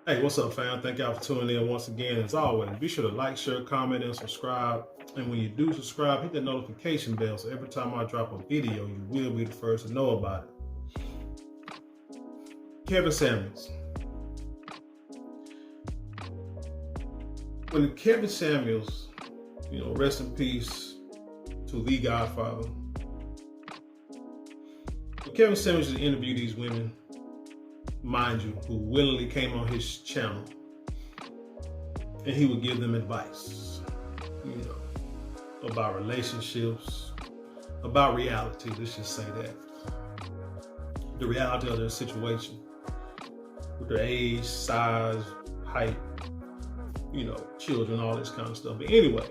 Hey, what's up, fam? Thank y'all for tuning in once again. As always, be sure to like, share, comment, and subscribe. And when you do subscribe, hit the notification bell so every time I drop a video, you will be the first to know about it. Kevin Samuels. When Kevin Samuels, rest in peace to the Godfather. When Kevin Samuels used to interview these women, mind you, who willingly came on his channel, and he would give them advice, about relationships, about reality, let's just say that. The reality of their situation, with their age, size, height, children, all this kind of stuff. But anyway,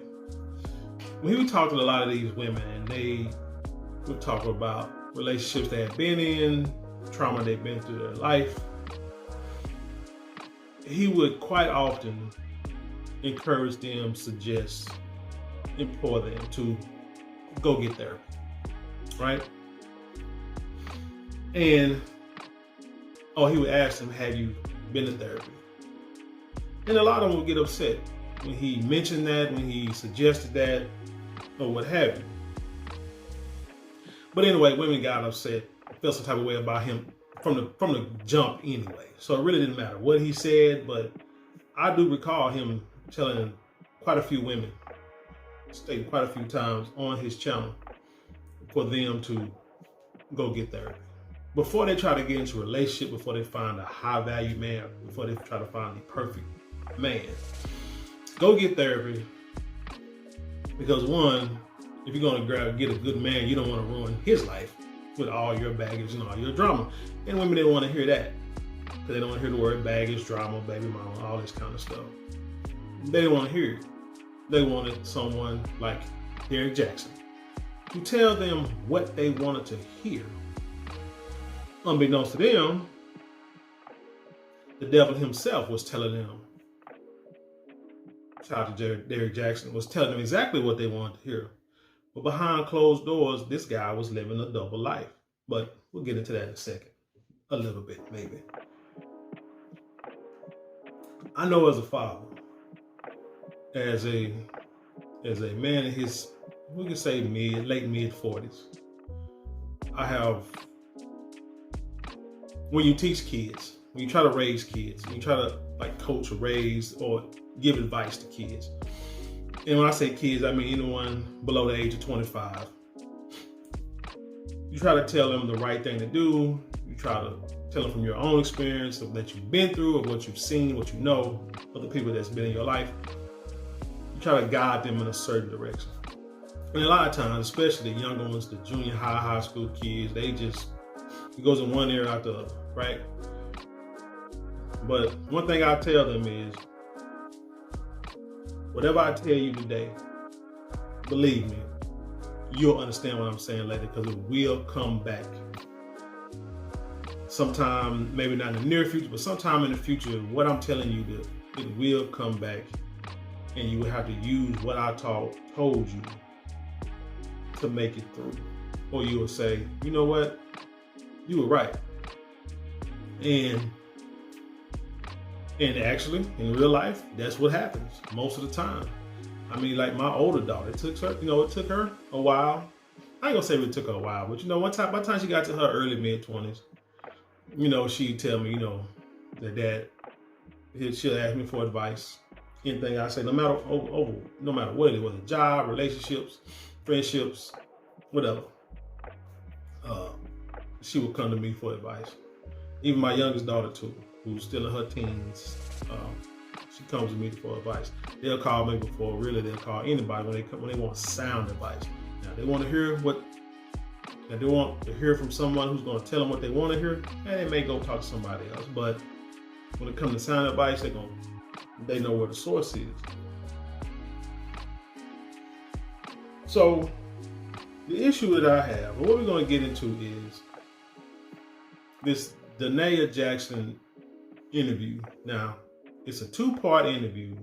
when he would talk to a lot of these women, and they would talk about relationships they had been in, trauma they've been through their life, he would quite often encourage them, suggest, implore them to go get therapy, right? And, he would ask them, have you been to therapy? And a lot of them would get upset when he mentioned that, when he suggested that, or what have you. But anyway, women got upset, felt some type of way about him from the jump anyway. So it really didn't matter what he said, but I do recall him telling quite a few women, stated quite a few times on his channel, for them to go get therapy. Before they try to get into a relationship, before they find a high value man, before they try to find the perfect man, go get therapy. Because one, if you're going to get a good man, you don't want to ruin his life with all your baggage and all your drama. And women didn't want to hear that, because they don't want to hear the word baggage, drama, baby mama, all this kind of stuff. They didn't want to hear it. They wanted someone like Derrick Jackson to tell them what they wanted to hear. Unbeknownst to them, the devil himself was telling them, shout out to Derrick Jackson, was telling them exactly what they wanted to hear. But behind closed doors, this guy was living a double life. But we'll get into that in a second. A little bit, maybe. I know as a father, as a man in his, we can say late mid 40s, I have, when you teach kids, when you try to raise kids, when you try to coach or raise or give advice to kids, and when I say kids, I mean anyone below the age of 25. You try to tell them the right thing to do. You try to tell them from your own experience of that you've been through, or what you've seen, what you know of the people that's been in your life. You try to guide them in a certain direction. And a lot of times, especially the younger ones, the junior high school kids, it goes in one ear out the other, right? But one thing I tell them is, whatever I tell you today, believe me, you'll understand what I'm saying later, because it will come back. Sometime, maybe not in the near future, but sometime in the future, what I'm telling you, it will come back, and you will have to use what I told you to make it through. Or you will say, you know what, you were right. And actually, in real life, that's what happens most of the time. I mean, like my older daughter, it took her a while. I ain't gonna say it took her a while, but by the time she got to her early mid 20s, she'd tell me, that dad, she'll ask me for advice. Anything I say, no matter what it was, a job, relationships, friendships, whatever. She would come to me for advice. Even my youngest daughter too, who's still in her teens, she comes to me for advice. They'll call me before, really, they'll call anybody when they want sound advice. Now, they want to hear they want to hear from someone who's going to tell them what they want to hear, and they may go talk to somebody else. But when it comes to sound advice, they know where the source is. So the issue that I have, and what we're going to get into, is this Dania Jackson interview. Now, it's a 2-part interview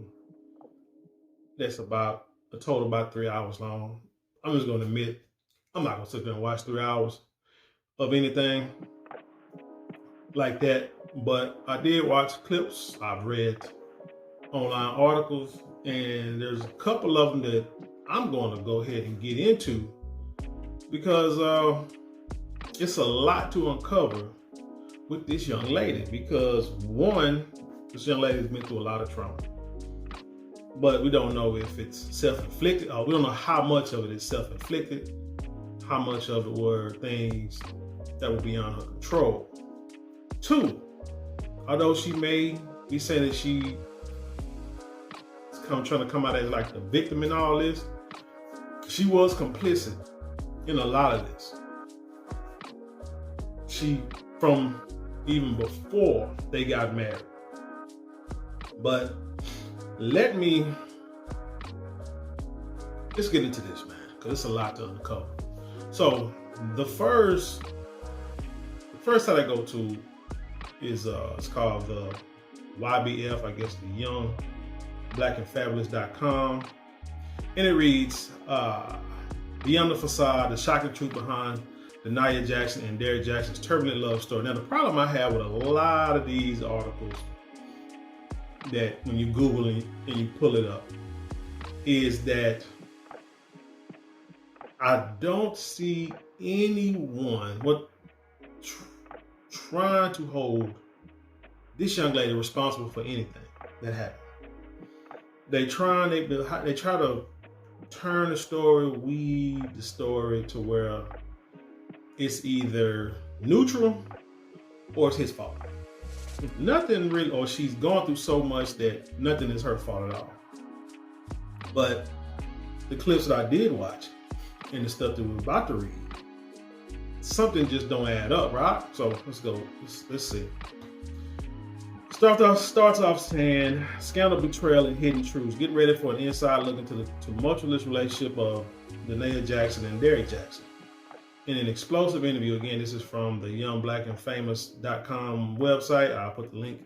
that's about a total about 3 hours long. I'm just going to admit, I'm not going to sit there and watch 3 hours of anything. like that. But I did watch clips. I've read online articles, and there's a couple of them that I'm going to go ahead and get into because it's a lot to uncover with this young lady. Because one, this young lady's been through a lot of trauma, but we don't know if it's self-inflicted, or we don't know how much of it is self-inflicted, how much of it were things that were beyond her control. Two, although she may be saying that she is trying to come out as like the victim in all this, she was complicit in a lot of this. She, from even before they got married. But let's get into this, man, because it's a lot to uncover. So the first site I go to is it's called the YBF, I guess, the Young Black and Fabulous.com, and it reads Beyond the Facade: The Shocking Truth Behind the Nia Jackson and Derrick Jackson's Turbulent Love Story. Now, the problem I have with a lot of these articles that when you Google and you pull it up is that I don't see anyone trying to hold this young lady responsible for anything that happened. They try to turn the story, weave the story to where it's either neutral or it's his fault. Nothing really, or she's gone through so much that nothing is her fault at all. But the clips that I did watch and the stuff that we're about to read, something just don't add up, right? So let's go. Let's see. Starts off saying, scandal, betrayal, and hidden truths. Get ready for an inside look into the tumultuous relationship of Nia Jackson and Derrick Jackson. In an explosive interview, again, this is from the YoungBlackAndFamous.com website. I'll put the link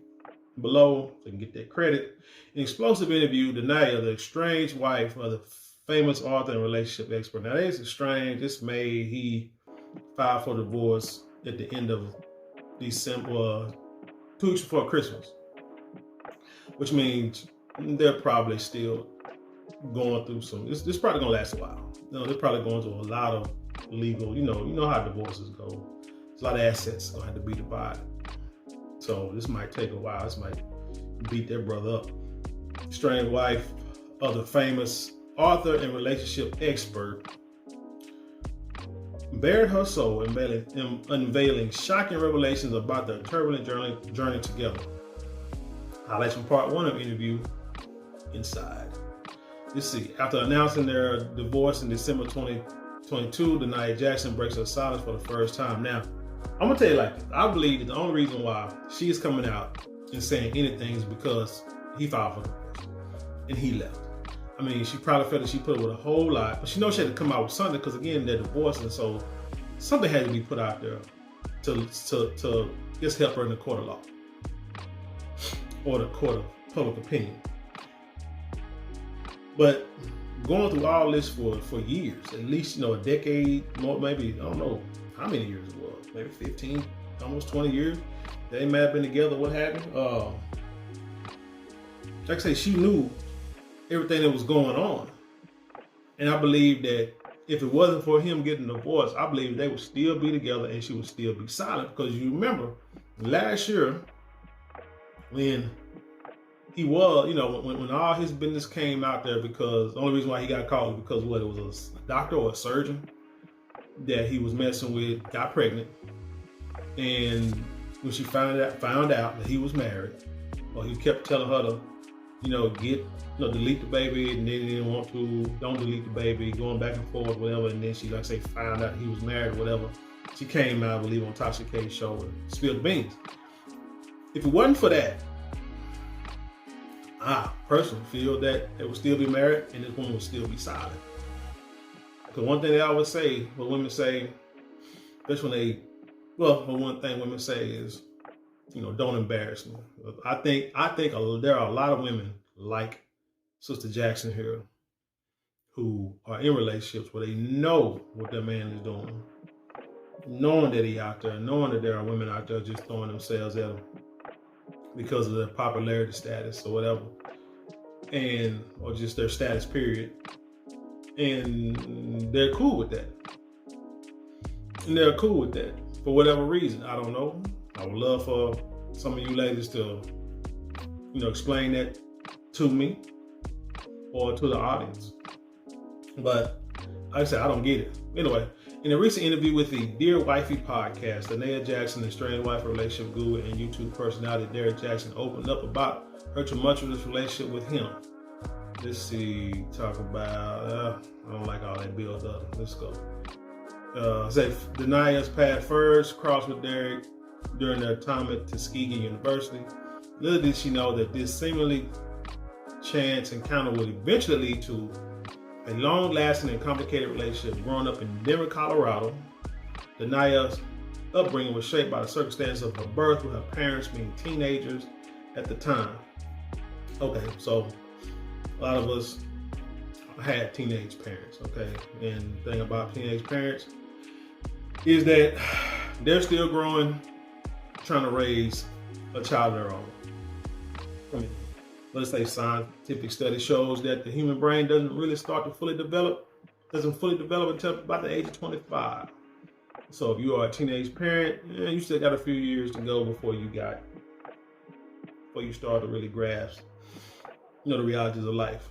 below so you can get that credit. In an explosive interview, Nia, the estranged wife of the famous author and relationship expert. Now, this is strange. This made he filed for divorce at the end of December, 2 weeks before Christmas, which means they're probably still going through some. This probably gonna last a while. They're probably going through a lot of legal. You know how divorces go. There's a lot of assets gonna have to be divided. So this might take a while. This might beat their brother up. Estranged wife of the famous author and relationship expert bared her soul, unveiling shocking revelations about their turbulent journey together. Highlights from part 1 of the interview inside. Let's see. After announcing their divorce in December 2022, Nia Jackson breaks her silence for the first time. Now, I'm gonna tell you like this. I believe that the only reason why she is coming out and saying anything is because he filed for divorce and he left. I mean, she probably felt that she put up with a whole lot, but she knows she had to come out with something because, again, they're divorced, and so something had to be put out there to just help her in the court of law or the court of public opinion. But going through all this for years, at least, a decade, more, maybe, I don't know how many years it was, maybe 15, almost 20 years. They may have been together, what happened? Like I say, she knew everything that was going on. And I believe that if it wasn't for him getting divorced, I believe they would still be together and she would still be silent. Because you remember last year when he was, when all his business came out there, because the only reason why he got caught was because it was a doctor or a surgeon that he was messing with, got pregnant. And when she found out that he was married, or he kept telling her to, delete the baby, and then he didn't want to, don't delete the baby, going back and forth, whatever. And then she, like I say, found out he was married or whatever. She came out, I believe, on Tasha K's show and spilled the beans. If it wasn't for that, I personally feel that they would still be married and this woman would still be silent. Because one thing they always say, what women say, especially one thing women say is, don't embarrass me. I think there are a lot of women like Sister Jackson here who are in relationships where they know what their man is doing, knowing that he out there, knowing that there are women out there just throwing themselves at him because of their popularity status or whatever, and or just their status period, and they're cool with that. And they're cool with that for whatever reason. I don't know. I would love for some of you ladies to, explain that to me or to the audience. But like I said, I don't get it. Anyway, in a recent interview with the Dear Wifey podcast, Danae Jackson, the strained wife relationship guru and YouTube personality Derek Jackson, opened up about her tumultuous relationship with him. Let's see, talk about, I don't like all that build up. Let's go. Said Danae's path first crossed with Derek during their time at Tuskegee University. Little did she know that this seemingly chance encounter would eventually lead to a long-lasting and complicated relationship. Growing up in Denver, Colorado, Danae's upbringing was shaped by the circumstances of her birth, with her parents being teenagers at the time. Okay, so a lot of us had teenage parents, okay? And the thing about teenage parents is that they're still growing, trying to raise a child of their own. I mean, let's say scientific study shows that the human brain doesn't fully develop until about the age of 25. So if you are a teenage parent, you still got a few years to go before you start to really grasp, the realities of life.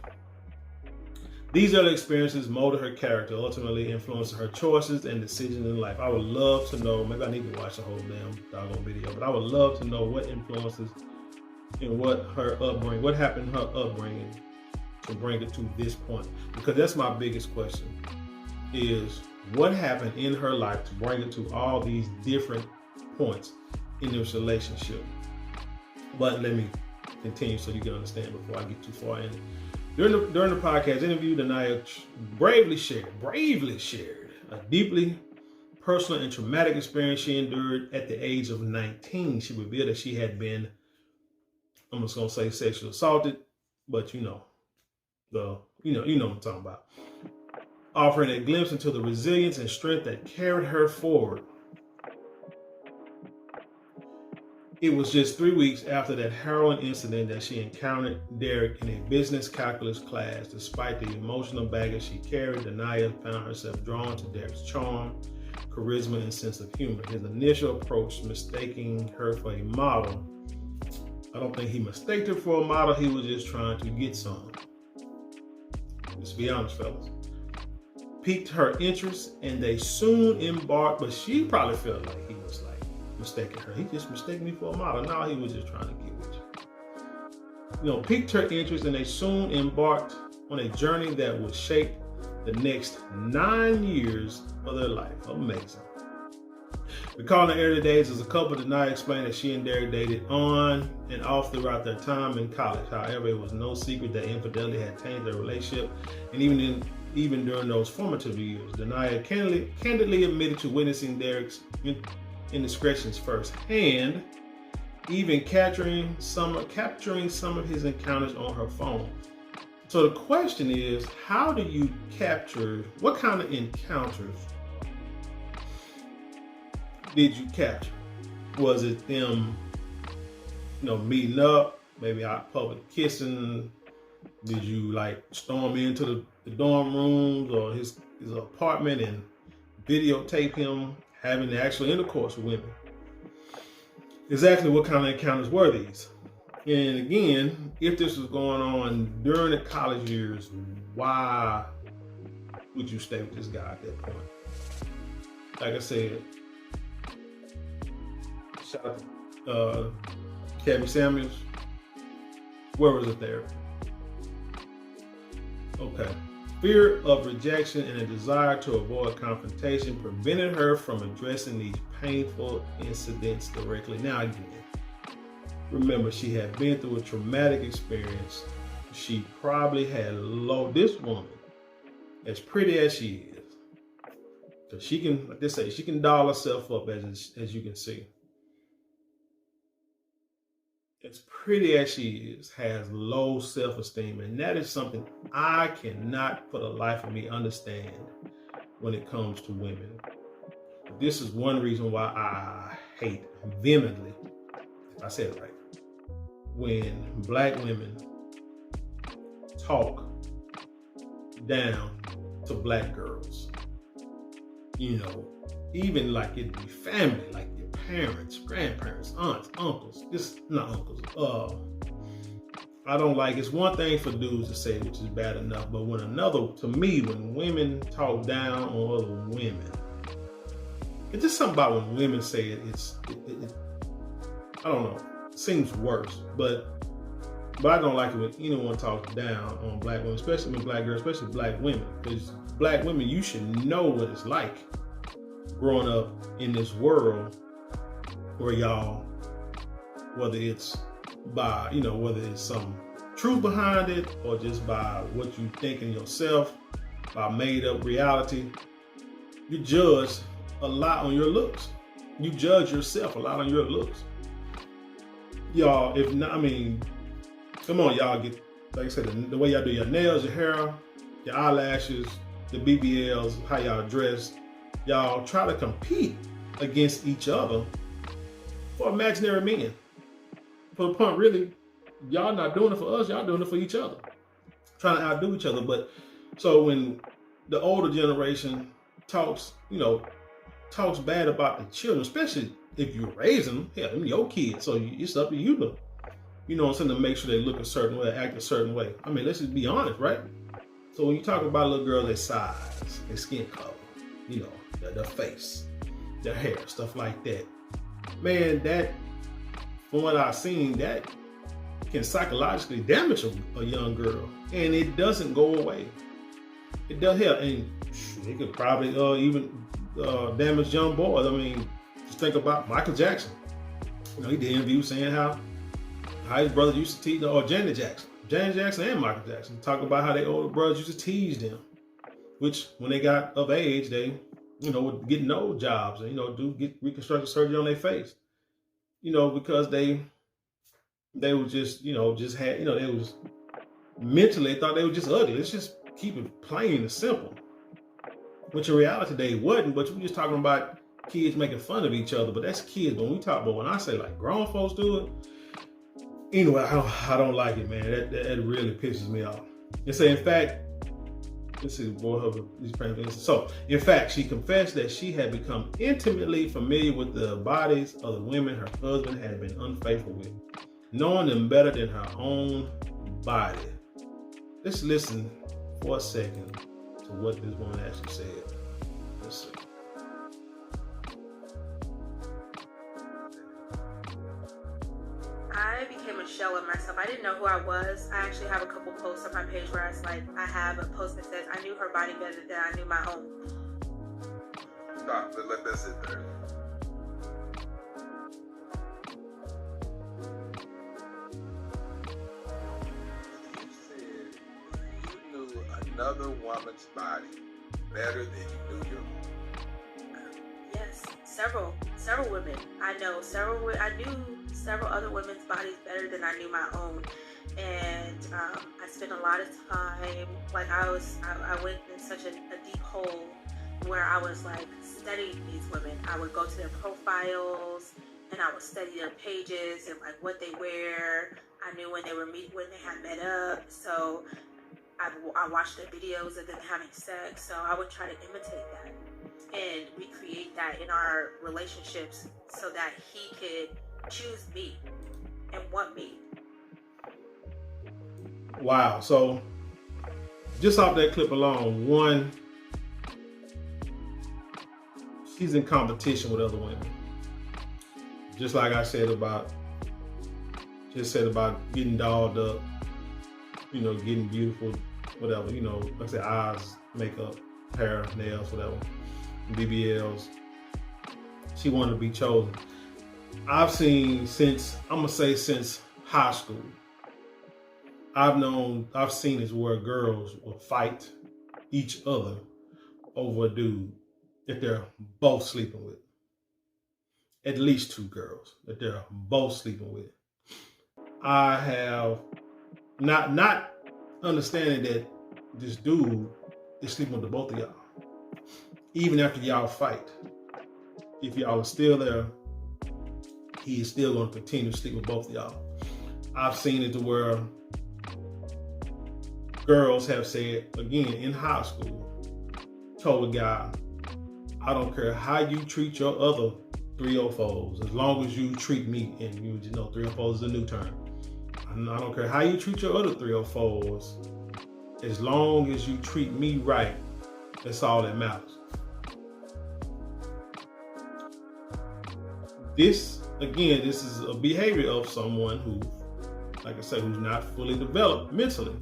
These early experiences molded her character, ultimately influencing her choices and decisions in life. I would love to know, maybe I need to watch the whole damn doggone video, but I would love to know what influences and what happened in her upbringing to bring it to this point. Because that's my biggest question, is what happened in her life to bring it to all these different points in this relationship. But let me continue so you can understand before I get too far in it. During the podcast interview, Danae bravely shared a deeply personal and traumatic experience she endured at the age of 19. She revealed that she had been, I'm just gonna say, sexually assaulted, but you know what I'm talking about. Offering a glimpse into the resilience and strength that carried her forward. It was just 3 weeks after that harrowing incident that she encountered Derek in a business calculus class. Despite the emotional baggage she carried, Danae found herself drawn to Derek's charm, charisma, and sense of humor. His initial approach, mistaking her for a model, I don't think he mistaked her for a model. He was just trying to get some. Let's be honest, fellas. Piqued her interest, and they soon embarked, but she probably felt like he was mistaking her. He just mistaken me for a model. No, he was just trying to get with you. Piqued her interest, and they soon embarked on a journey that would shape the next 9 years of their life. Amazing. Recalling the early days as a couple, Danae explained that she and Derek dated on and off throughout their time in college. However, it was no secret that infidelity had tainted their relationship, and even during those formative years, Danae candidly admitted to witnessing Derek's indiscretions firsthand, even capturing some of his encounters on her phone. So the question is, how do you capture, what kind of encounters did you capture? Was it them, meeting up, maybe out public kissing? Did you storm into the dorm rooms or his apartment and videotape him having the actual intercourse with women? Exactly what kind of encounters were these? And again, if this was going on during the college years, why would you stay with this guy at that point? Like I said, shout out to Kevin Samuels. Where was the therapy? Okay. Fear of rejection and a desire to avoid confrontation prevented her from addressing these painful incidents directly. Now again, remember, she had been through a traumatic experience. She probably had this woman, as pretty as she is, so she can, like they say, she can doll herself up, as you can see. As pretty as she is, has low self-esteem, and that is something I cannot for the life of me understand when it comes to women. this is one reason why I hate vehemently, if I said it right, when black women talk down to black girls. You know, even like it'd be family, like your parents, grandparents, aunts, uncles, just not uncles. I don't like, it's one thing for dudes to say, which is bad enough, but to me, when women talk down on other women, it's just something about when women say it, I don't know, it seems worse, but I don't like it when anyone talks down on black women, especially when black girls, especially black women, because black women, you should know what it's like growing up in this world where y'all, whether it's by, whether it's some truth behind it or just by what you think in yourself, by made up reality, you judge a lot on your looks. You judge yourself a lot on your looks. Y'all, if not, come on, y'all, get, like I said, the way y'all do your nails, your hair, your eyelashes, the BBLs, how y'all dress, y'all try to compete against each other for imaginary men. For the point, really, y'all not doing it for us, y'all doing it for each other. Trying to outdo each other. But so when the older generation talks bad about the children, especially if you're raising them, hell, them your kids, so it's up to you to make sure they look a certain way, act a certain way. Let's just be honest, right? So when you talk about a little girl, their size, their skin color, their face, their hair, stuff like that. Man, that, from what I've seen, that can psychologically damage a young girl, and it doesn't go away. It does help, and it could probably even damage young boys. Just think about Michael Jackson. He did interviews saying how his brother used to tease, or Janet Jackson and Michael Jackson, talk about how their older brothers used to tease them, which when they got of age, they, would get nose jobs and, get reconstructive surgery on their face, because they were just, they was mentally, they thought they were just ugly. Let's just keep it plain and simple. Which in reality they wasn't, but we're just talking about kids making fun of each other, but that's kids. But when I say like grown folks do it, anyway, I don't like it, man. That really pisses me off. And so, in fact, so in fact, she confessed that she had become intimately familiar with the bodies of the women her husband had been unfaithful with, knowing them better than her own body. Let's listen for a second to what this woman actually said. Let's see. I became a shell of myself. I didn't know who I was. I actually have a couple posts on my page where it's like, I have a post that says, I knew her body better than I knew my own. Stop. Let that sit there. You said you knew another woman's body better than you knew your own. Yes, several women. I knew several other women's bodies better than I knew my own. And I spent a lot of time, like I went in such a deep hole where I was like studying these women. I would go to their profiles and I would study their pages and like what they wear. I knew when they had met up. So I watched their videos of them having sex. So I would try to imitate that and recreate that in our relationships so that he could choose me and want me. Wow. So just off that clip alone, one, she's in competition with other women. Just like I said about getting dolled up, getting beautiful, whatever, like I said, eyes, makeup, hair, nails, whatever, BBLs. She wanted to be chosen. I've seen since high school, I've seen this where girls will fight each other over a dude that they're both sleeping with. At least two girls that they're both sleeping with. I have not understanding that this dude is sleeping with the both of y'all. Even after y'all fight. if y'all are still there, he is still going to continue to sleep with both of y'all. I've seen it to where girls have said, again, in high school, told a guy, I don't care how you treat your other 304s, as long as you treat me, and you know 304 is a new term. I don't care how you treat your other 304s, as long as you treat me right, that's all that matters. This is a behavior of someone who, like I said, who's not fully developed mentally.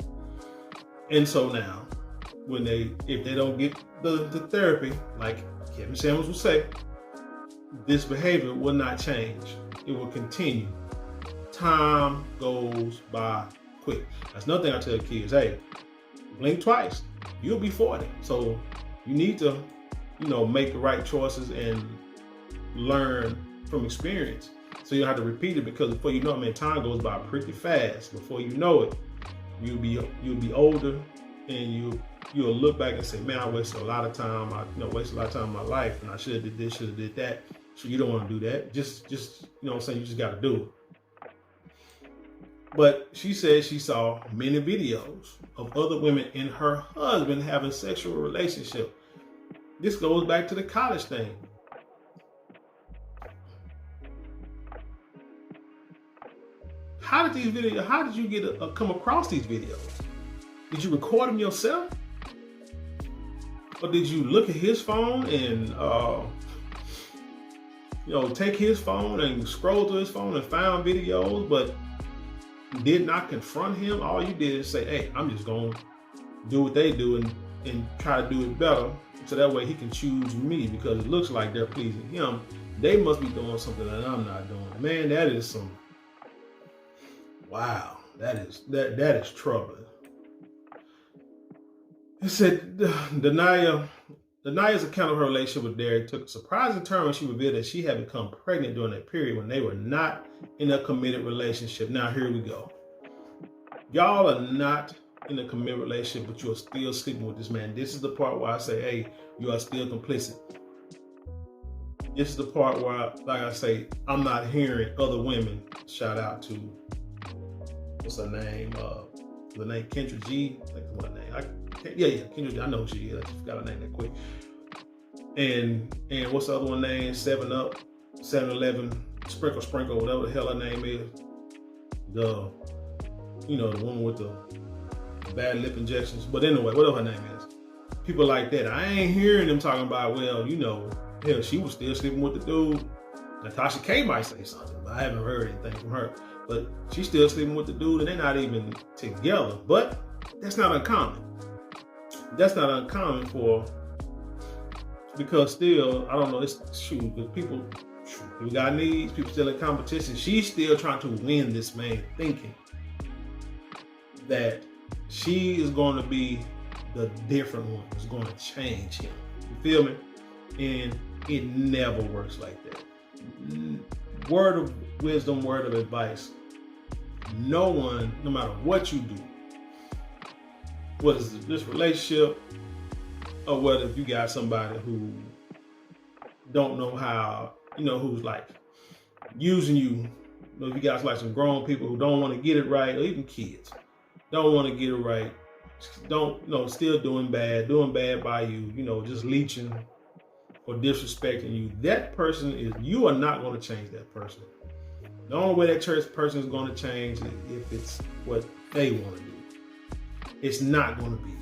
And so now, if they don't get the therapy, like Kevin Samuels would say, this behavior will not change. It will continue. Time goes by quick. That's another thing I tell kids, hey, blink twice, you'll be 40. So you need to, make the right choices and learn from experience. So you don't have to repeat it, because before you know it, time goes by pretty fast. Before you know it, you'll be older, and you'll look back and say, man, I wasted a lot of time. I wasted a lot of time in my life, and I should have did this, should have did that. So you don't want to do that. Just you know what I'm saying, you just got to do it. But she said she saw many videos of other women and her husband having sexual relationship. This goes back to the college thing. How did you come across these videos? Did you record them yourself? Or did you look at his phone and take his phone and scroll through his phone and found videos, but did not confront him? All you did is say, hey, I'm just going to do what they do and try to do it better, so that way he can choose me, because it looks like they're pleasing him. They must be doing something that I'm not doing. Man, that is some, wow, that is troubling. It said Denia's account of her relationship with Derek took a surprising turn when she revealed that she had become pregnant during that period when they were not in a committed relationship. Now, here we go. Y'all are not in a committed relationship, but you are still sleeping with this man. This is the part where I say, hey, you are still complicit. This is the part where, like I say, I'm not hearing other women. Shout out to, what's her name? The name Kendra G. I think that's my name. Kendra G. I know who she is. I just forgot her name that quick. And what's the other one name? 7-Up, 7-Eleven, Sprinkle, whatever the hell her name is. The woman with the bad lip injections. But anyway, whatever her name is. People like that. I ain't hearing them talking about, well, hell, she was still sleeping with the dude. Natasha K might say something, but I haven't heard anything from her. But she's still sleeping with the dude, and they're not even together. But that's not uncommon. That's not uncommon because still, I don't know, it's people got needs, people still in competition. She's still trying to win this man, thinking that she is going to be the different one, is going to change him. You feel me? And it never works like that. Word of wisdom, word of advice. No one, no matter what you do, whether it's this relationship or whether if you got somebody who don't know how, who's like using you, if you guys like some grown people who don't want to get it right, or even kids don't want to get it right, still doing bad by you, just leeching or disrespecting you. That person you are not going to change that person. The only way that church person is going to change is if it's what they want to do. It's not going to be you.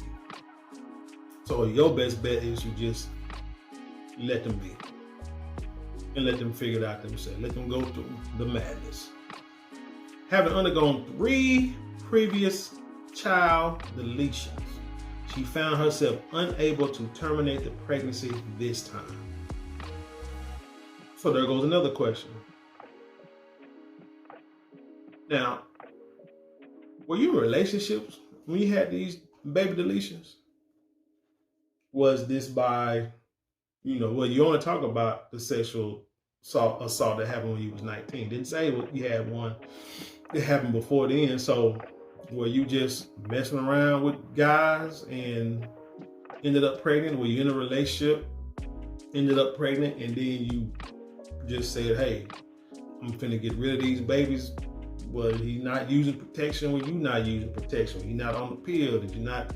So your best bet is you just let them be. And let them figure it out themselves. Let them go through the madness. Having undergone 3 previous child deletions, she found herself unable to terminate the pregnancy this time. So there goes another question. Now, were you in relationships when you had these baby deletions? Was this by, well, you only talk about the sexual assault that happened when you was 19. Didn't say you had one that happened before then. So were you just messing around with guys and ended up pregnant? Were you in a relationship, ended up pregnant, and then you just said, hey, I'm finna get rid of these babies, but he's not using protection when you not using protection. You're not on the pill. Did you not,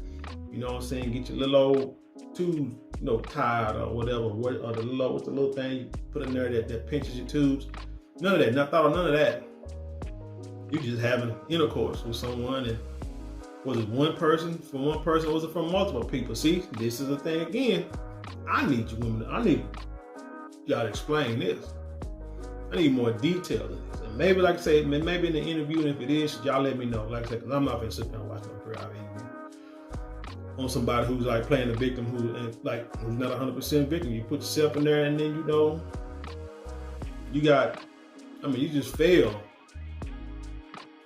you know what I'm saying, get your little old tube, tied or whatever, or the little thing you put in there that pinches your tubes. None of that. Not thought of none of that. You just having intercourse with someone, and was it one person from one person, or was it from multiple people? See, this is the thing again. I need you women. I need y'all to explain this. I need more detail in this. And maybe, like I say, maybe in the interview, and if it is, y'all let me know. Like I said, because I'm not gonna sit there and watch no private interview on somebody who's like playing the victim, who's not 100% victim. You put yourself in there, and then you just fail.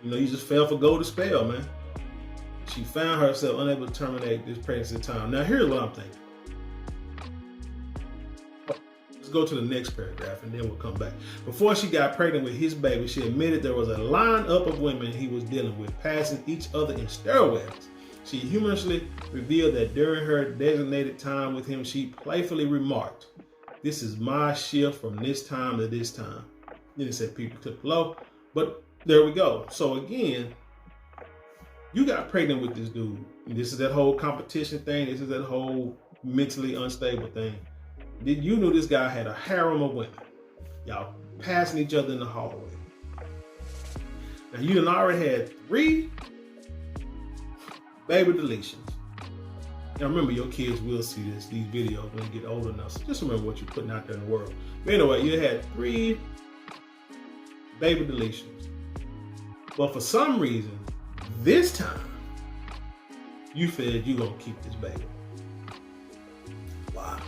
You just fell for golden spell, man. She found herself unable to terminate this pregnancy in time. Now, here's what I'm thinking. Let's go to the next paragraph, and then we'll come back. Before she got pregnant with his baby, she admitted there was a lineup of women he was dealing with, passing each other in stairwells. She humorously revealed that during her designated time with him, she playfully remarked, "This is my shift from this time to this time." Then it said people took low, but there we go. So again, you got pregnant with this dude. This is that whole competition thing. This is that whole mentally unstable thing. You knew this guy had a harem of women. Y'all passing each other in the hallway. Now you done already had 3 baby deletions. Now remember, your kids will see these videos when they get older enough. So just remember what you're putting out there in the world. But anyway, you had 3 baby deletions. But for some reason, this time, you figured you're going to keep this baby. Why?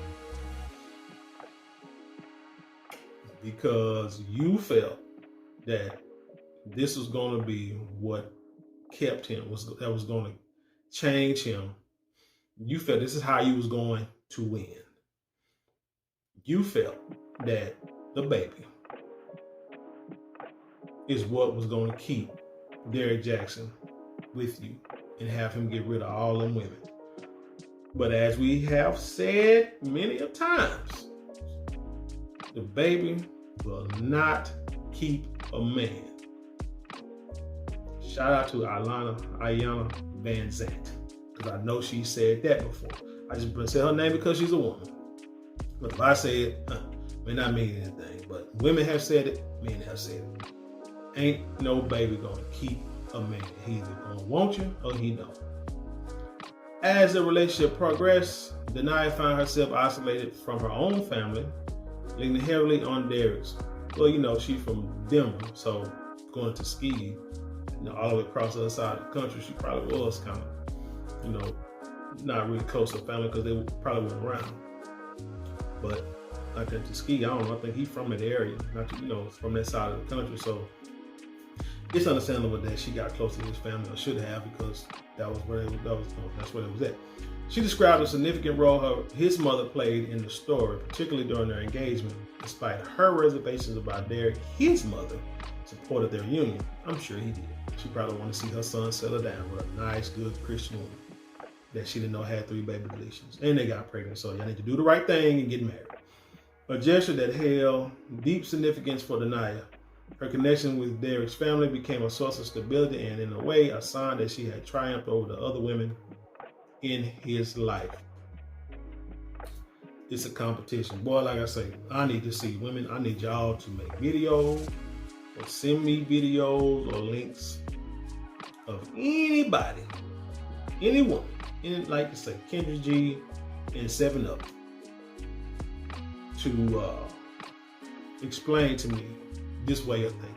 Because you felt that this was going to be what kept him, that was going to change him. You felt this is how you was going to win. You felt that the baby is what was going to keep Derrick Jackson with you and have him get rid of all them women. But as we have said many a times, the baby will not keep a man. Shout out to Ayanna Van Zant, because I know she said that before. I just said her name because she's a woman. But if I say it, may not mean anything. But women have said it, men have said it. Ain't no baby gonna keep a man. He either gonna want you or he don't. As the relationship progressed, Denia found herself isolated from her own family, leaning heavily on Derrick's. Well, she's from Denver, so going to ski, all the way across the other side of the country, she probably was kind of, not really close to family because they probably weren't around. But like that to ski, I don't know. I think he's from that area, not from that side of the country. So it's understandable that she got close to his family, or should have, because that's where it was at. She described a significant role his mother played in the story, particularly during their engagement. Despite her reservations about Derrick, his mother supported their union. I'm sure he did. She probably wanted to see her son settle down with a nice, good Christian woman that she didn't know had 3 baby deletions. And they got pregnant, so y'all need to do the right thing and get married. A gesture that held deep significance for Denia. Her connection with Derrick's family became a source of stability and, in a way, a sign that she had triumphed over the other women in his life. It's a competition. Boy, like I say, I need to see women. I need y'all to make videos or send me videos or links of anybody, anyone, like I say, Kendra G and 7up, to explain to me this way of thinking.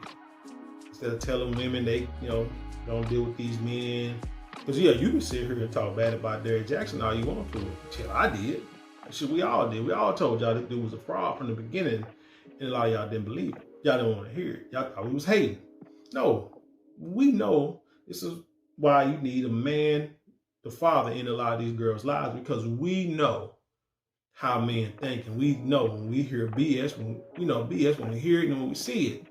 Instead of telling women they, don't deal with these men. Because, you can sit here and talk bad about Derrick Jackson all you want to. Hell, I did. Shit, we all did. We all told y'all this dude was a fraud from the beginning, and a lot of y'all didn't believe it. Y'all didn't want to hear it. Y'all thought we was hating. No, we know this is why you need a man, the father, in a lot of these girls' lives, because we know how men think, and we know when we hear BS, when we hear it and when we see it.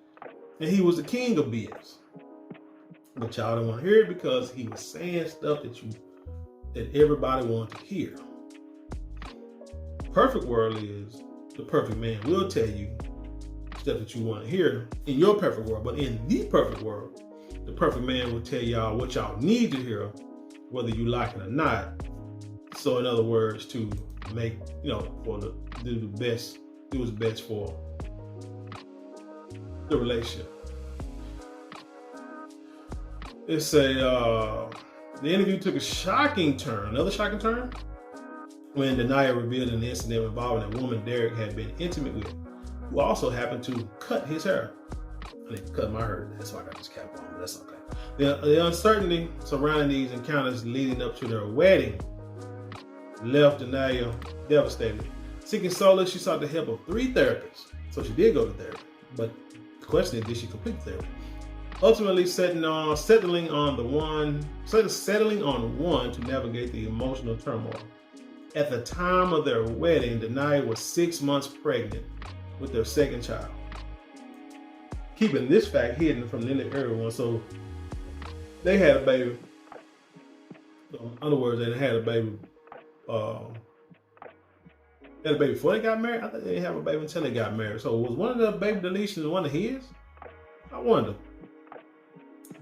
And he was the king of BS. But y'all don't want to hear it because he was saying stuff that everybody wanted to hear. Perfect world is the perfect man will tell you stuff that you want to hear in your perfect world. But in the perfect world, the perfect man will tell y'all what y'all need to hear, whether you like it or not. So in other words, to make, do the best, do what's best for the relationship. It's the interview took a shocking turn, another shocking turn, when Denia revealed an incident involving a woman Derek had been intimate with, who also happened to cut his hair. I need to cut my hair today, so I got this cap on, but that's okay. The uncertainty surrounding these encounters leading up to their wedding left Denia devastated. Seeking solace, she sought the help of 3 therapists. So she did go to therapy, but the question is, did she complete therapy? Ultimately settling on one to navigate the emotional turmoil. At the time of their wedding, Denia was 6 months pregnant with their second child. Keeping this fact hidden from everyone, so they had a baby. In other words, they had a baby. They had a baby before they got married. I think they didn't have a baby until they got married. So was one of the baby deletions one of his? I wonder.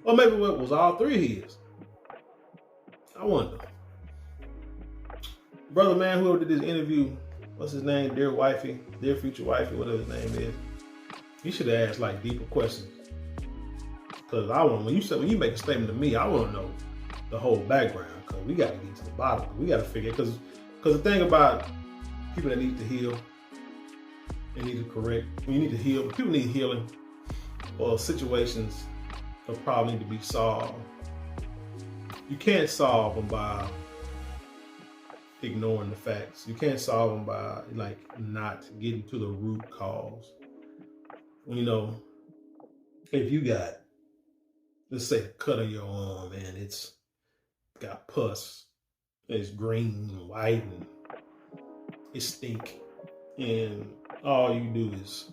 Or maybe it was all 3 his. I wonder. Brother man, whoever did this interview, what's his name? Dear future wifey, whatever his name is. He should have asked like deeper questions. Because I want, when you make a statement to me, I want to know the whole background. Because we got to get to the bottom. We got to figure it. Because the thing about people that need to heal, they need to correct. When you need to heal, people need healing, or situations or problems need to be solved. You can't solve them by ignoring the facts. You can't solve them by not getting to the root cause. If you got, let's say, a cut on your arm and it's got pus, it's green and white and it stink, and all you do is,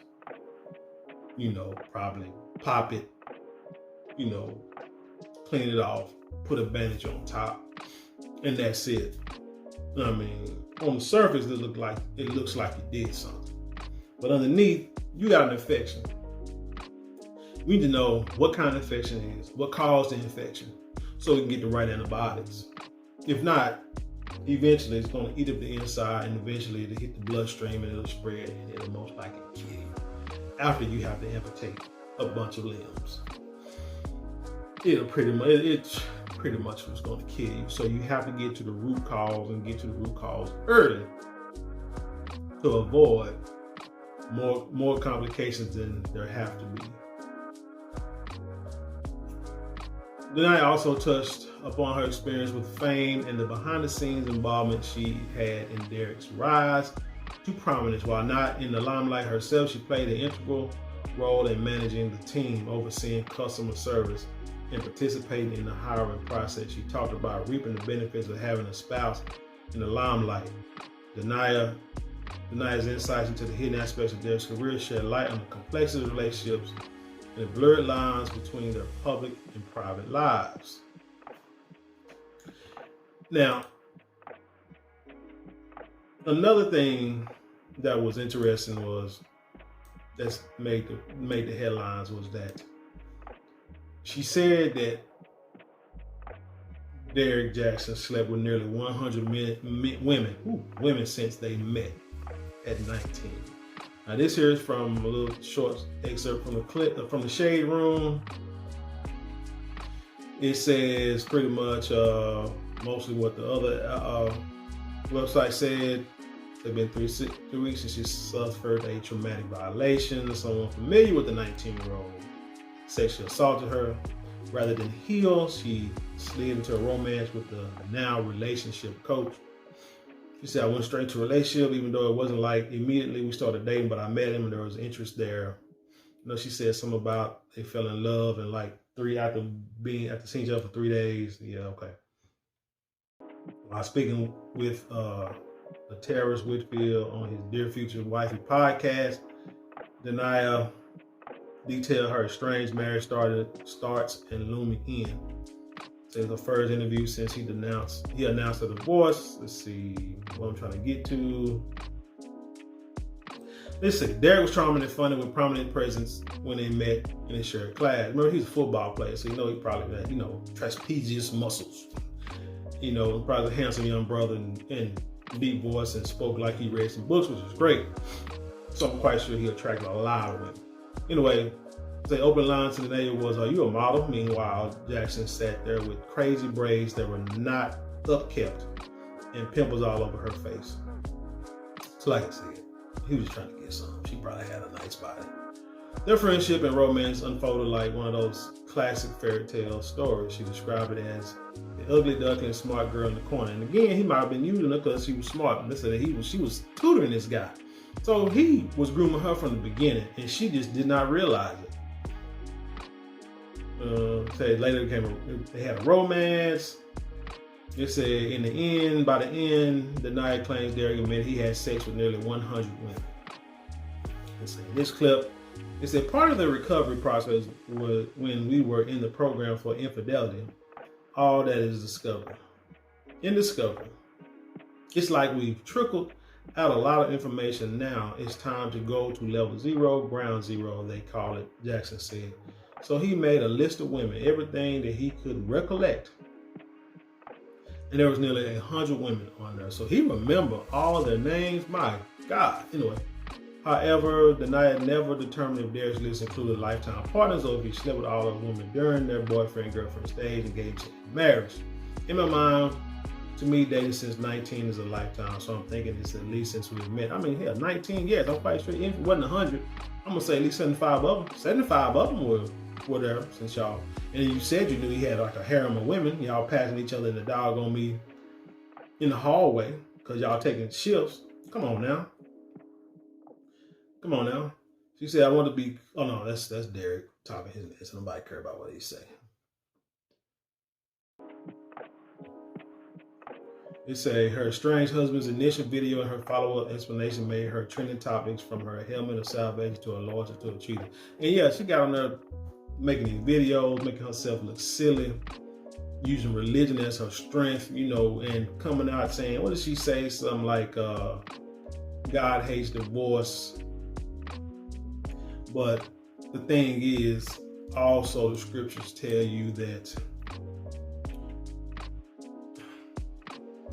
probably pop it, clean it off, put a bandage on top, and that's it. I mean, on the surface, it looks like you did something, but underneath, you got an infection. We need to know what kind of infection it is, what caused the infection, so we can get the right antibiotics. If not, eventually it's going to eat up the inside, and eventually it'll hit the bloodstream and it'll spread, and it'll most likely kill you after you have to amputate a bunch of limbs. It's pretty much what's going to kill you. So you have to get to the root cause and get to the root cause early to avoid more complications than there have to be. Denia also touched upon her experience with fame and the behind-the-scenes involvement she had in Derek's rise to prominence. While not in the limelight herself, she played an integral role in managing the team, overseeing customer service, and participating in the hiring process. She talked about reaping the benefits of having a spouse in the limelight. Denia's insights into the hidden aspects of Derek's career shed light on the complexity of relationships and the blurred lines between their public and private lives. Now, another thing that was interesting that's made the headlines was that she said that Derek Jackson slept with nearly 100 women since they met at 19. Now this here is from a little short excerpt from the clip from the Shade Room. It says pretty much mostly what the other website said. It's been 3 weeks since she suffered a traumatic violation. Someone familiar with the 19-year-old sexually assaulted her. Rather than heal, she slid into a romance with the now relationship coach. She said, I went straight to a relationship, even though it wasn't like immediately we started dating, but I met him and there was interest there. She said something about they fell in love and after seeing each other for 3 days. Yeah, okay. While speaking with Terrence Whitfield on his Dear Future Wifey podcast, Denia detailed her estranged marriage starts and looming end. It was the first interview since he announced a divorce. Let's see what I'm trying to get to. Listen, Derek was charming and funny with prominent presence when they met in his shared class. Remember, he's a football player, so he probably had, trapezius muscles. Probably a handsome young brother and deep voice and spoke like he read some books, which is great. So I'm quite sure he attracted a lot of women. Anyway, the open line to the neighbor was, "Are you a model?" Meanwhile, Jackson sat there with crazy braids that were not upkept and pimples all over her face. So like I said, he was trying to get some. She probably had a nice body. Their friendship and romance unfolded like one of those classic fairy tale stories. She described it as the ugly duckling smart girl in the corner. And again, he might have been using her because she was smart. And they said she was tutoring this guy. So he was grooming her from the beginning, and she just did not realize it. Later they had a romance. It said by the end, the night claims Derek admitted he had sex with nearly 100 women. It said in this clip, it said part of the recovery process was when we were in the program for infidelity. All that is discovered. In discovery, it's like we've trickled out a lot of information. Now it's time to go to level 0, ground zero, they call it, Jackson said. So he made a list of women, everything that he could recollect. And there was nearly 100 women on there. So he remembered all their names. My God. Anyway, however, the night never determined if Derek's list included lifetime partners or if he slept with all the women during their boyfriend-girlfriend stage and gave to marriage. In my mind, to me, dating since 19 is a lifetime. So I'm thinking it's at least since we met. I mean, hell, 19, yes, I'm quite sure. If it wasn't 100, I'm going to say at least 75 of them. 75 of them were whatever, since y'all. And you said you knew he had like a harem of women. Y'all passing each other in the dog on me in the hallway because y'all taking shifts. Come on now. Come on now. She said, I want to be, oh no, that's Derek talking his mess. Nobody care about what he say. It say her estranged husband's initial video and her follow-up explanation made her trending topics from her helmet of salvation to her loyalty to a cheater. And yeah, she got on there making these videos, making herself look silly, using religion as her strength, and coming out saying, what did she say? Something like, God hates divorce. But the thing is, also the scriptures tell you that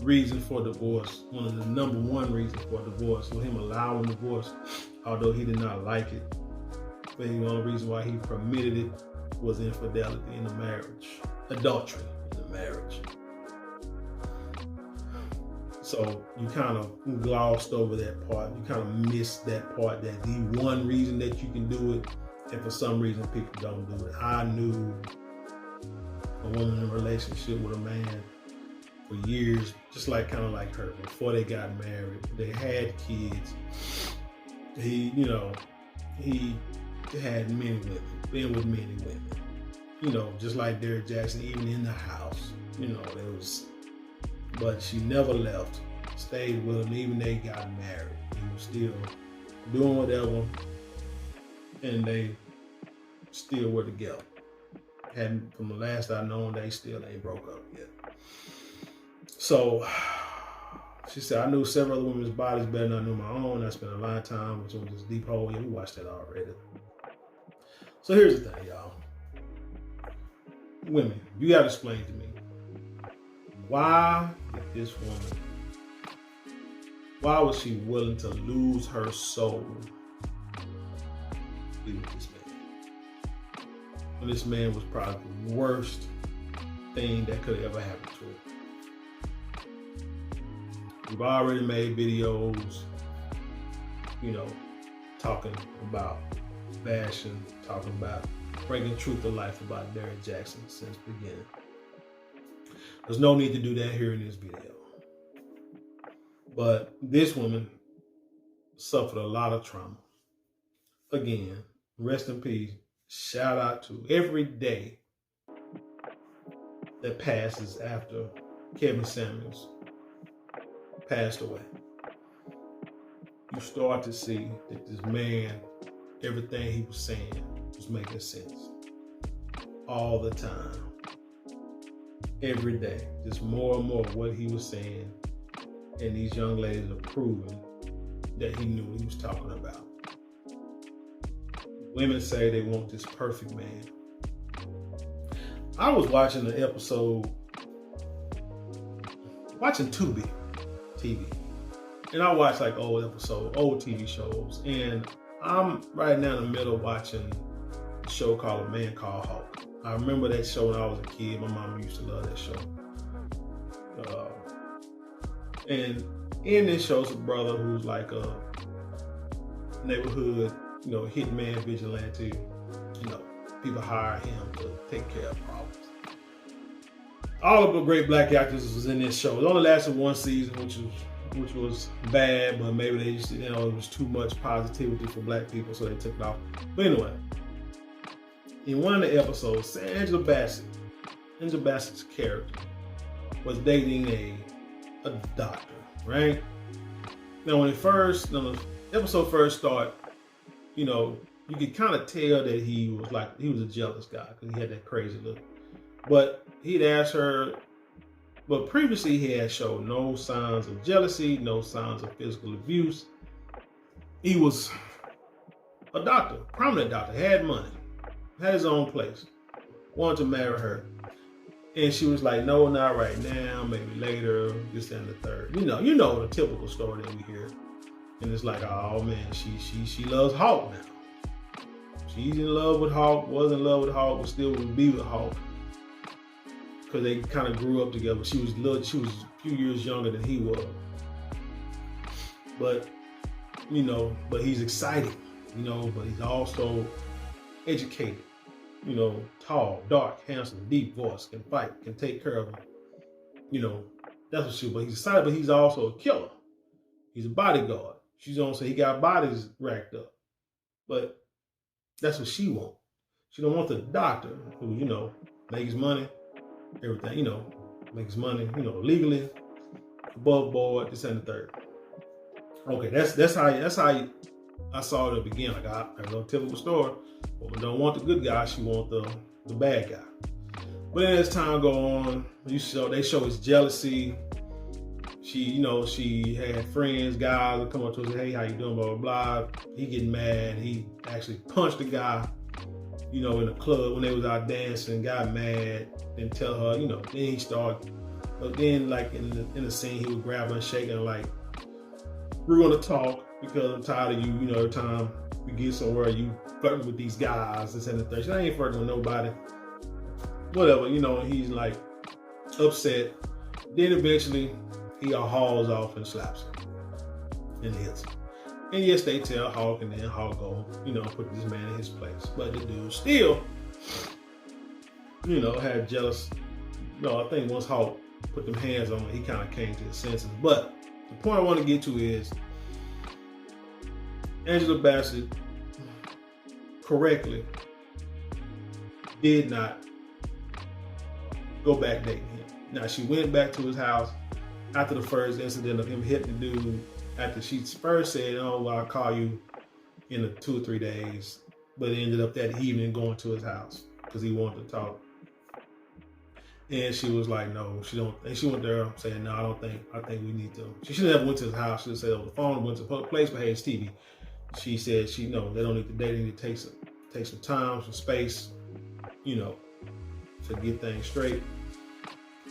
reason for divorce, one of the number one reasons for divorce, was him allowing divorce, although he did not like it. But the only reason why he permitted it was infidelity in the marriage, adultery in the marriage. So you kind of glossed over that part. You kind of missed that part, that the one reason that you can do it, and for some reason people don't do it. I knew a woman in a relationship with a man for years, just like kind of like her, before they got married. They had kids. He had many women, been with many women. Just like Derek Jackson, even in the house. There was, but she never left, stayed with him, even they got married. He was still doing whatever, and they still were together. From the last I known, they still ain't broke up yet. So she said, I knew several other women's bodies better than I knew my own. I spent a lot of time with this deep hole. Yeah, we watched that already. So here's the thing, y'all. Women, you gotta explain to me, why did this woman, why was she willing to lose her soul to be with this man? And this man was probably the worst thing that could ever happen to her. We've already made videos, talking about bashing, talking about breaking truth to life about Derek Jackson since the beginning. There's no need to do that here in this video. But this woman suffered a lot of trauma. Again, rest in peace. Shout out to every day that passes after Kevin Samuels passed away. You start to see that this man, everything he was saying was making sense. All the time. Every day. Just more and more of what he was saying. And these young ladies are proving that he knew what he was talking about. Women say they want this perfect man. I was watching the episode, watching Tubi TV. And I watch like old TV shows. And I'm right now in the middle of watching a show called A Man Called Hawk. I remember that show when I was a kid. My mom used to love that show. And in this show's a brother who's like a neighborhood, hitman vigilante. People hire him to take care of problems. All of the great black actors was in this show. It only lasted one season, which was bad, but maybe they just, it was too much positivity for black people, so they took it off. But anyway, in one of the episodes, Angela Bassett's character was dating a doctor, right? Now, when the episode first started, you could kind of tell that he was a jealous guy because he had that crazy look. But he'd asked her, but previously he had showed no signs of jealousy, no signs of physical abuse. He was a doctor, prominent doctor, had money, had his own place, wanted to marry her. And she was like, no, not right now, maybe later, this and the third. You know the typical story that we hear. And it's like, oh man, she loves Hawk now. She's in love with Hawk, was in love with Hawk, but still would be with Hawk. Because they kind of grew up together. She was a few years younger than he was. But, but he's exciting, but he's also educated. Tall, dark, handsome, deep voice, can fight, can take care of him. That's what she was. But he's excited, but he's also a killer. He's a bodyguard. She's gonna say he got bodies racked up. But that's what she wants. She don't want the doctor who, makes money, everything, makes money, legally, above board, this and the third. Okay, that's how I saw it at the beginning. Like I know, typical story. Woman don't want the good guy, she want the bad guy. But then as time go on, they show his jealousy. She had friends, guys that come up to her and say, hey, how you doing, blah, blah, blah. He getting mad. He actually punched a guy, in the club when they was out dancing, got mad, then tell her, then he started, but then like in the scene, he would grab her and shake her like, we're gonna talk because I'm tired of you, every time we get somewhere, you flirting with these guys, this and the third. I ain't flirting with nobody. Whatever, and he's like upset. Then eventually he hauls off and slaps her and hits her. And yes, they tell Hawk, and then Hawk go, put this man in his place. But the dude still, had jealous. I think once Hawk put them hands on him, he kind of came to his senses. But the point I want to get to is Angela Bassett correctly did not go back dating him. Now, she went back to his house after the first incident of him hitting the dude, after she first said, oh, well, I'll call you in 2 or 3 days. But it ended up that evening going to his house because he wanted to talk. And she was like, no, she don't. And she went there saying, no, I think we need to. She should have never went to his house. She should have said over the phone, went to a place for Hayes TV. She said, they don't need to date. They need to take some time, some space, to get things straight.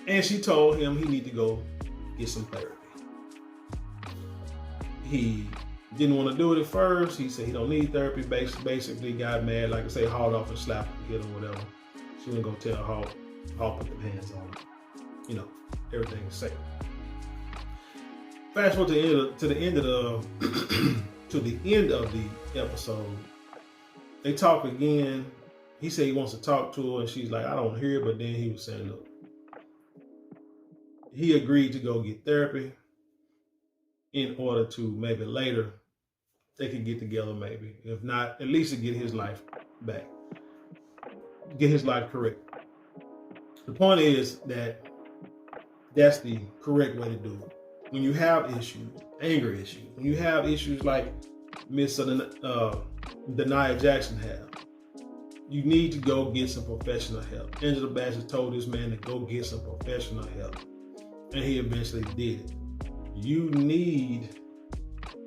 And she told him he need to go get some therapy. He didn't want to do it at first. He said he don't need therapy. Basically got mad, like I say, hauled off and slapped him, hit him, whatever. She wouldn't go tell Hawk put them hands on him. Everything's safe. Fast forward to the end of the episode. They talk again. He said he wants to talk to her, and she's like, I don't hear it. But then he was saying, look, he agreed to go get therapy in order to maybe later they could get together, maybe. If not, at least to get his life back. Get his life correct. The point is that that's the correct way to do it. When you have issues, anger issues, when you have issues like Miss Denia Jackson have, you need to go get some professional help. Angela Bassett told this man to go get some professional help, and he eventually did it. You need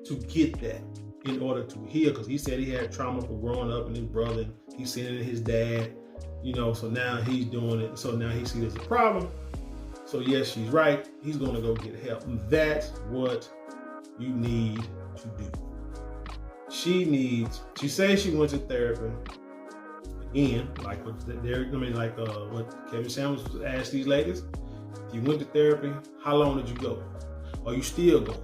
to get that in order to heal, because he said he had trauma for growing up and his brother, and he's seen it in his dad, you know, so now he's doing it. So now he sees it as a problem. So yes, she's right. He's going to go get help. That's what you need to do. She says she went to therapy. Again, like what Kevin Samuels asked these ladies, if you went to therapy, how long did you go? Are you still going?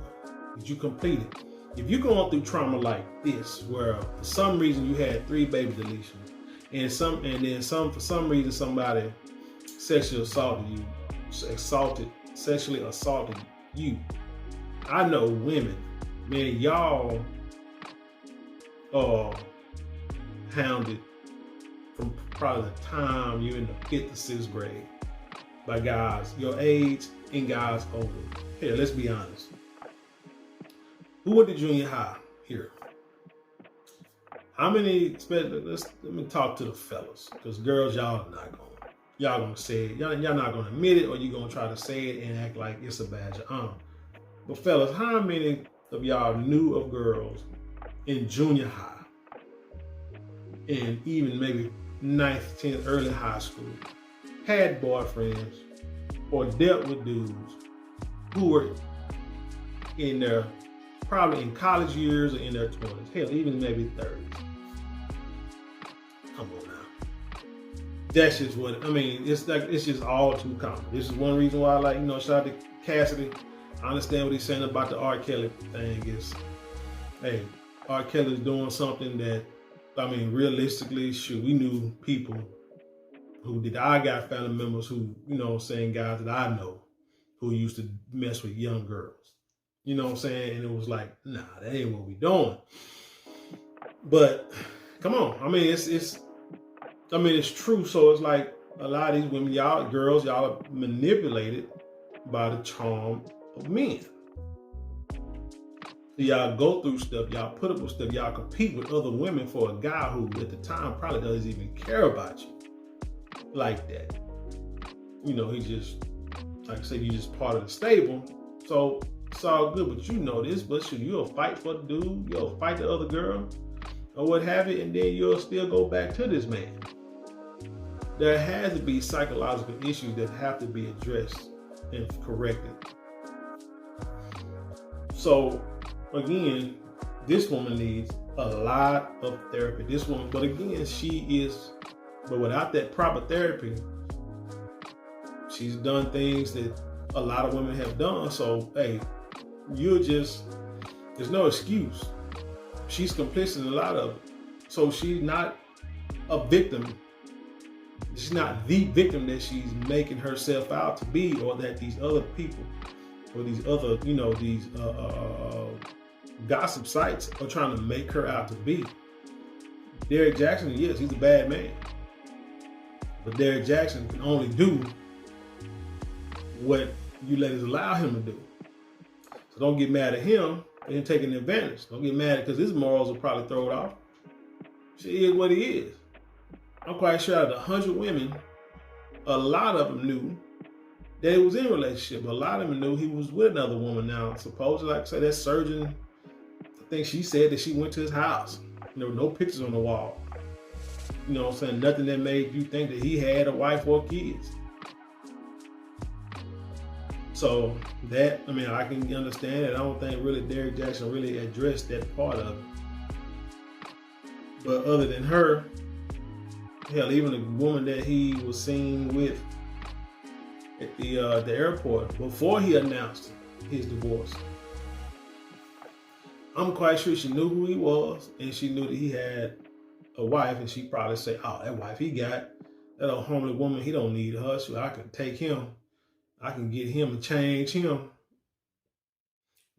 Did you complete it? If you're going through trauma like this, where for some reason you had 3 baby deletions, and for some reason somebody sexually assaulted you. I know women, man, y'all are hounded from probably the time you're in the 5th or 6th grade by guys your age and guys older. Here, let's be honest. Who went to junior high here? How many? Let me talk to the fellas, because girls, y'all gonna say it. Y'all not gonna admit it, or you gonna try to say it and act like it's a badge of honor. But fellas, how many of y'all knew of girls in junior high and even maybe 9th, 10th, early high school, had boyfriends or dealt with dudes who were in their, probably in college years or in their 20s, hell, even maybe 30s? Come on now. That's just what, I mean, it's just all too common. This is one reason why I like, shout out to Cassidy. I understand what he's saying about the R. Kelly thing is, hey, R. Kelly's doing something that, I mean, realistically, shoot, we knew people I got family members who, saying guys that I know who used to mess with young girls. You know what I'm saying? And it was like, nah, that ain't what we doing. But come on. I mean, it's true. So it's like a lot of these women, y'all are manipulated by the charm of men. Y'all go through stuff, y'all put up with stuff, y'all compete with other women for a guy who at the time probably doesn't even care about you like that. He just, like I said, you just part of the stable. So it's all good, but you know this, but should you'll fight for the dude, you'll fight the other girl, or what have you, and then you'll still go back to this man. There has to be psychological issues that have to be addressed and corrected. So again, this woman needs a lot of therapy. This woman, but again, but without that proper therapy, she's done things that a lot of women have done. So, hey, there's no excuse. She's complicit in a lot of it. So she's not a victim. She's not the victim that she's making herself out to be, or that these other people, or these other, these gossip sites are trying to make her out to be. Derrick Jackson, yes, he's a bad man. But Derrick Jackson can only do what you ladies allow him to do. So don't get mad at him and him taking advantage. Don't get mad because his morals will probably throw it off. She is what he is. I'm quite sure out of 100 women, a lot of them knew that he was in a relationship. A lot of them knew he was with another woman. Now, supposedly, like I said, that surgeon, I think she said that she went to his house. There were no pictures on the wall. You know what I'm saying? Nothing that made you think that he had a wife or kids. So that, I mean, I can understand it. I don't think really Derrick Jackson really addressed that part of it. But other than her, hell, even the woman that he was seen with at the airport before he announced his divorce, I'm quite sure she knew who he was, and she knew that he had a wife, and she probably said, oh, that wife he got, that old homely woman, he don't need her, so I can take him. I can get him and change him.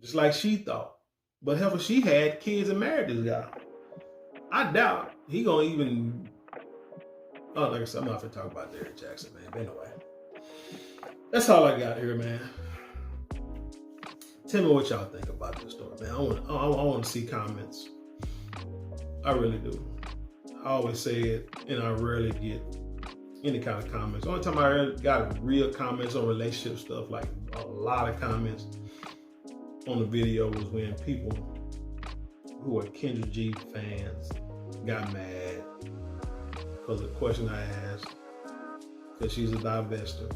Just like she thought. But hell, she had kids and married this guy. I doubt he gonna even, like I said, I'm not gonna talk about Derrick Jackson, man. But anyway, that's all I got here, man. Tell me what y'all think about this story, man. I want to see comments. I really do. I always say it, and I rarely get any kind of comments. The only time I got real comments on relationship stuff, like a lot of comments on the video, was when people who are Kendra G fans got mad because of the question I asked, because she's a divester.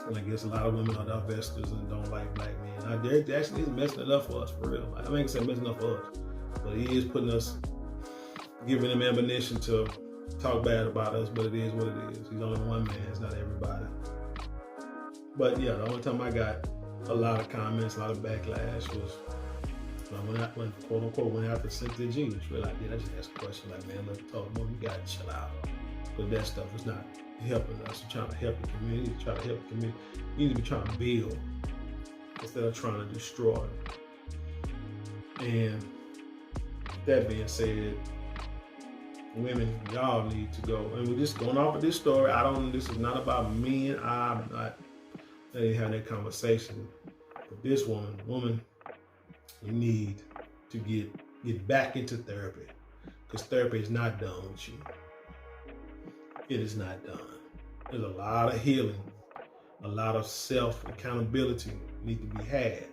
And I guess a lot of women are divestors and don't like black men. Derek Jackson is messing it up for us, for real. I ain't gonna say messing up for us, but he is putting us, giving them ammunition to talk bad about us, but it is what it is. He's only one man, it's not everybody. But yeah, the only time I got a lot of comments, a lot of backlash was when quote unquote went after Cynthia G. It's really like, I just asked a question like, man, let's talk more. You gotta chill out. But that stuff is not helping us. You're trying to help the community, try to help the community. You need to be trying to build instead of trying to destroy. And that being said, women, y'all need to go. And we're just going off of this story. This is not about men. I'm not letting you have that conversation. But this woman, you need to get back into therapy, because therapy is not done with you. It is not done. There's a lot of healing, a lot of self-accountability need to be had.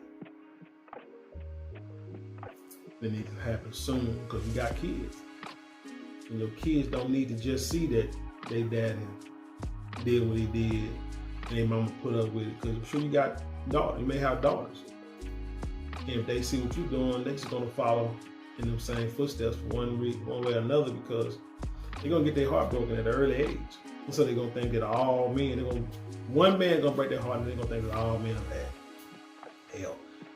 They need to happen soon, because you got kids. And your kids don't need to just see that they daddy did what he did and their mama put up with it. Because I'm sure you got daughters. You may have daughters. And if they see what you're doing, they're just going to follow in them same footsteps for one way or another, because they're going to get their heart broken at an early age. And so they're going to think that all men, one man going to break their heart, and they're going to think that all men are bad. Hell,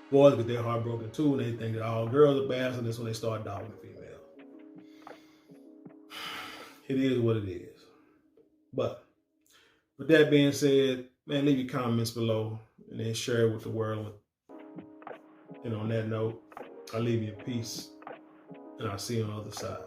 boys get their heart broken too, and they think that all girls are bad, so that's when they start dogging the female. It is what it is. But with that being said, man, leave your comments below and then share it with the world. And on that note, I leave you in peace, and I'll see you on the other side.